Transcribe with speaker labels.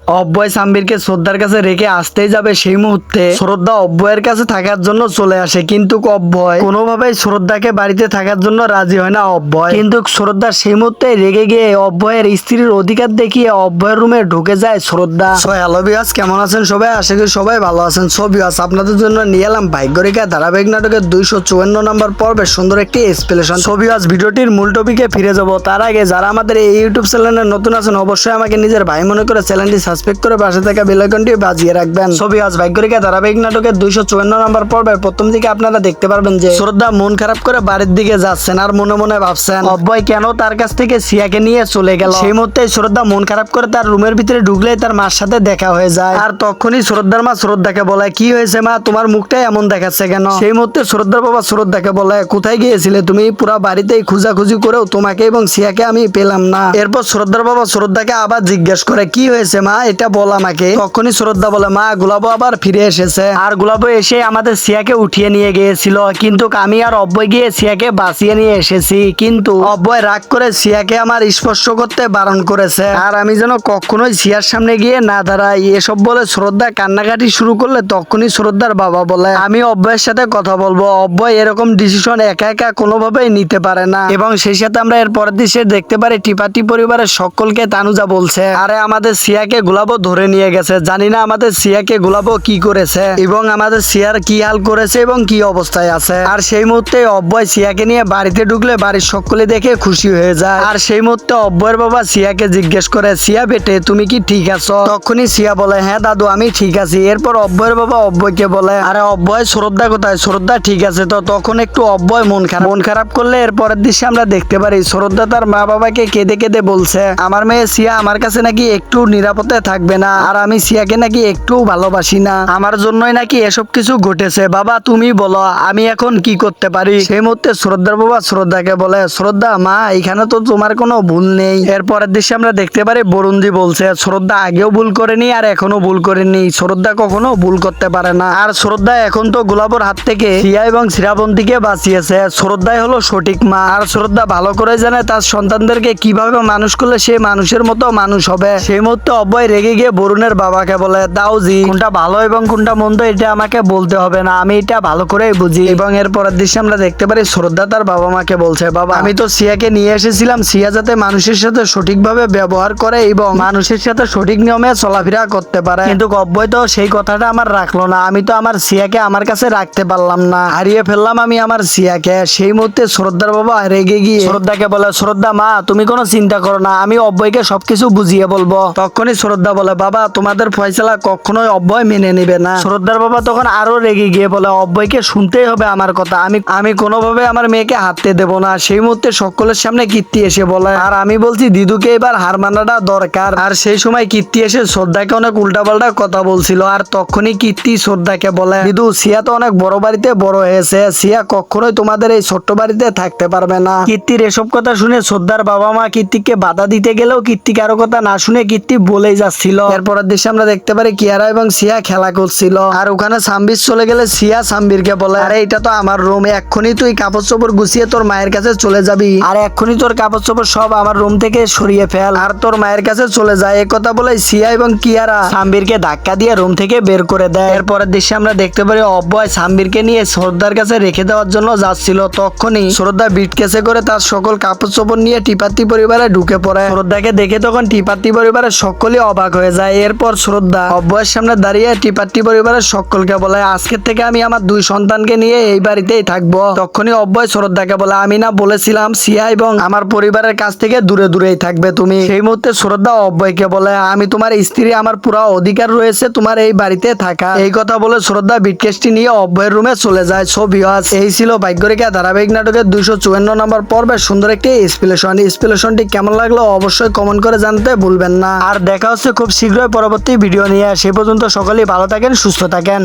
Speaker 1: অব্যয় সাম্বিরকে শ্রদ্ধার কাছে রেখে আসতেই যাবে, সেই মুহূর্তে শ্রদ্ধা অব্যয়ের কাছে থাকার জন্য চলে আসে। কিন্তু অব্যয় কোনোভাবেই শ্রদ্ধাকে বাড়িতে থাকার জন্য রাজি হয় না অব্যয়। কিন্তু শ্রদ্ধা সেই মুহূর্তে রেগে গিয়ে অব্যয়ের স্ত্রীর অধিকার দেখিয়ে অব্যয়ের রুমে ঢুকে যায় শ্রদ্ধা। সো হ্যালো ভিউয়ার্স, কেমন আছেন সবাই? আশা করি সবাই ভালো আছেন। সো ভিউয়ার্স, আপনাদের জন্য নিয়ে এলাম ভাগ্যরেখা ধারাবাহিক নাটকের 254 নম্বর পর্বের সুন্দর একটি এক্সপ্লেনেশন। সো ভিউয়ার্স, ভিডিওটির মূল টপিকে ফিরে যাব। তার আগে যারা আমাদের এই ইউটিউব চ্যানেলে নতুন আছেন, অবশ্যই আমাকে নিজের ভাই মনে করে চ্যানেলটি সাবস্ক্রাইব করে পাশে থাকা বেল আইকনটি বাজিয়ে রাখবেন। সো ভিউয়ার্স, ভাগ্যরেখা ধারাবাহিক নাটকের 254 নম্বর পর্বের প্রথম দিকে আপনারা দেখতে পারবেন যে শ্রদ্ধা মন খারাপ করে বাড়ির দিকে যাচ্ছেন আর মনে মনে ভাবছেন অব্যয় কেন তার কাছ থেকে সিয়াকে নিয়ে চলে গেল। সেই মুহূর্তে শ্রদ্ধা মন খারাপ করে তার রুমের ভিতরে ঢুকলেই তার মার সাথে দেখা হয়ে যায়। আর তখনই শ্রদ্ধার মা শ্রদ্ধাকে বলে, কি হয়েছে মা, তোমার মুখটা এমন দেখাচ্ছে কেন? সেই মুহূর্তে শ্রদ্ধার বাবা শ্রদ্ধাকে বলে, কোথায় গিয়েছিলে তুমি? পুরা বাড়িতেই খুঁজাখুঁজি করেও তোমাকে এবং সিয়াকে আমি পেলাম না। এরপর শ্রদ্ধার বাবা শ্রদ্ধাকে আবার জিজ্ঞেস করে, কি হয়েছে মা, এটা বল আমাকে। তখনই শ্রদ্ধা বলে, মা গুলাবো আবার ফিরে এসেছে, আর গুলাবো এসে আমাদের সিয়াকে উঠিয়ে নিয়ে গিয়েছিল, কিন্তু আমি আর অব্যয় গিয়ে সিয়াকে বাঁচিয়ে নিয়ে এসেছি। কিন্তু অব্যয় রাগ করে সিয়াকে আমার স্পর্শ করতে বারণ করেছে, আর আমি যেন কখনোই সিয়ার সামনে গিয়ে না দাঁড়াই। এসব বলে শ্রদ্ধা কান্নাকাটি শুরু করলে তখনই শ্রদ্ধার বাবা বলে, আমি অব্যয়ের সাথে কথা বলবো। অব্যয় এরকম ডিসিশন একা একা কোনোভাবেই নিতে পারে না। এবং সেই সাথে আমরা এর পরের দৃশ্যে দেখতে পারি টিপাটি পরিবারের সকলকে তানুজা বলছে, আরে আমাদের সিয়াকে গুলাবো ধরে নিয়ে গেছে, জানি না আমাদের সিয়াকে গুলাবো কি করেছে এবং আমাদের সিয়ার কি হাল করেছে এবং কি অবস্থায় আছে। আর সেই মুহূর্তে অব্যয় সিয়াকে নিয়ে বাড়িতে ঢুকলে বাড়ির সকলে দেখে খুশি হয়ে যায়। আর সেই মুহূর্তে অব্যয়ের বাবা সিয়াকে জিজ্ঞেস করে, সিয়া বেটে তুমি কি ঠিক আছো? তখনই সিয়া বলে, হ্যাঁ দাদু আমি ঠিক আছি। এরপর অব্যয়ের বাবা অব্যয়কে বলে, আরে অব্যয় শ্রদ্ধা কোথায়? শ্রদ্ধা ঠিক আছে তো? তখন একটু অব্যয় মন খারাপ করলে এর পরের দৃশ্যে আমরা দেখতে পারি শ্রদ্ধা তার মা বাবাকে কেঁদে কেঁদে বলছে, আমার মেয়ে সিয়া আমার কাছে নাকি একটু নিরাপদে থাকবে না, আর আমি সিয়াকে নাকি একটু ভালোবাসি না, আমার জন্যই নাকি এসব কিছু ঘটেছে। বাবা তুমি বলো আমি এখন কি করতে পারি? সেই মুহূর্তে শ্রদ্ধার বাবা শ্রদ্ধাকে বলে, শ্রদ্ধা মা এখানে তো তোমার কোনো ভুল নেই। এরপরের দৃশ্যে আমরা দেখতে পারি বরুণজি বলছে, শ্রদ্ধা আগেও ভুল করেনি আর এখনো ভুল করেনি, শ্রদ্ধা কখনো ভুল করতে পারে না। আর শ্রদ্ধা এখন তো গোলাপর হাত থেকে সিয়া এবং শ্রাবন্তীকে বাঁচিয়েছে, শ্রদ্ধাই হলো সঠিক মা। আর শ্রদ্ধা ভালো করে জানে তার সন্তানদেরকে কিভাবে মানুষ করলে সে মানুষের মতো মানুষ হবে। সেই মুহূর্তে অব্যয় রেগে গিয়ে বরুণের বাবাকে বলে, দাউজি কোনটা ভালো এবং কোনটা মন্দ এটা আমাকে বলতে হবে না, আমি এটা ভালো করেই বুঝি। এবং এর পরের দৃশ্যে আমরা দেখতে পারি শ্রদ্ধা তার বাবা মাকে বলছে, বাবা আমি তো সিয়াকে নিয়ে এসেছিলাম সিয়া যাতে মানুষের সাথে সঠিকভাবে ব্যবহার করে এবং মানুষের সাথে সঠিক নিয়মে চলাফেরা করতে পারে, কিন্তু অব্যয় তো সেই কথাটা আমার রাখলো না, আমি তো আমার সিয়াকে আমার কাছে রাখতে পারলাম না, হারিয়ে ফেললাম আমি আমার সিয়াকে। সেই মুহূর্তে শ্রদ্ধার বাবা রেগে গিয়ে শ্রদ্ধাকে বলে, শ্রদ্ধা মা তুমি কোনো চিন্তা করো না, আমি অব্যয়কে সবকিছু বুঝিয়ে বলবো। তখনই শ্রদ্ধা বলে, বাবা তোমাদের ফয়সালা কখনোই অব্যয় মেনে নিবে না। শ্রদ্ধার বাবা তখন আরো রেগে গিয়ে বলে, অব্যয়কে শুনতেই হবে আমার কথা, আমি কোনোভাবে আমার মেয়েকে হাঁটতে দেব না। সেই মুহূর্তে সকলের সামনে কীর্তি এসে বলে, আর আমি বলছি দিদুকে এবার হার মানাটা দরকার। আর সেই সময় কীর্তি এসে শ্রদ্ধাকে অনেক উল্টাপাল্টা কথা বলছিল, আর তখনই কীর্তি শ্রদ্ধাকে বলে, দিদু সিয়া তো অনেক বড় বাড়িতে বড় হয়েছে, সিয়া কখনোই তোমাদের এই ছোট্ট বাড়িতে থাকতে পারবে না। কীর্তির এসব কথা শুনে শ্রদ্ধার বাবা মা কীর্তিকে বাধা দিতে গেলেও কীর্তি কারো কথা না শুনে কীর্তি বলেই যাচ্ছিল। এরপরের দৃশ্যে আমরা দেখতে পারি কিয়ারা এবং সিয়া খেলা করছিল, আর ওখানে সাম্বির চলে গেলে সিয়া সাম্বিরকে বলে, আরে এটা তো আমার রুম, এক্ষুনি তুই কাপড় চোপড় গুছিয়ে তোর মায়ের কাছে চলে যাবি, আর এক্ষুনি তোর কাপড় চোপড় সব আমার রুম থেকে সরিয়ে ফেল আর তোর মায়ের কাছে চলে যায়। এই কথা বলে সিয়া এবং কিয়ারা সাম্বিরকে ধাক্কা দিয়ে রুম থেকে বের করে দেয়। এরপরের দৃশ্যে আমরা দেখতে পারি অব্যয় সাম্বিরকে নিয়ে শ্রদ্ধার কাছে রেখে দেওয়ার জন্য যাচ্ছিল, তখনই শ্রদ্ধা বিটকেসে করে তার সকল কাপড় চোপড় নিয়ে টিপাতি পরিবারে ঢুকে পড়ে। শ্রদ্ধাকে দেখে তখন টিপাতি পরিবারের সকলেই অবাক হয়ে যায়। এরপর শ্রদ্ধা অব্যয়ের সামনে দাঁড়িয়ে টিপাটি পরিবারের সকলকে বলে, আজকের থেকে আমি আমার দুই সন্তানকে নিয়ে এই বাড়িতেই থাকবো। তখনই অব্যয় শ্রদ্ধাকে বলে, আমি না বলেছিলাম সিয়া এবং আমার পরিবারের কাছ থেকে দূরে দূরেই থাকবে তুমি? সেই মুহূর্তে শ্রদ্ধা অব্যয়কে বলে, আমি তোমার স্ত্রী, আমার পুরো অধিকার রয়েছে তোমার এই বাড়িতে থাকা। এই কথা বলে শ্রদ্ধা বিটকেসটি নিয়ে অব্যয়ের রুমে চলে যায়। সো ভিউয়ার্স, এই ছিল ভাগ্যরেখা ধারাবাহিক নাটকের 254 নম্বর পর্বের সুন্দর একটি এক্সপ্লেনেশনটি কেমন লাগলো অবশ্যই কমেন্ট করে জানতে ভুলবেন না। আর দেখা হচ্ছে খুব শীঘ্রই পরবর্তী ভিডিও নিয়ে, সে পর্যন্ত সকলেই ভালো থাকেন, সুস্থ থাকেন।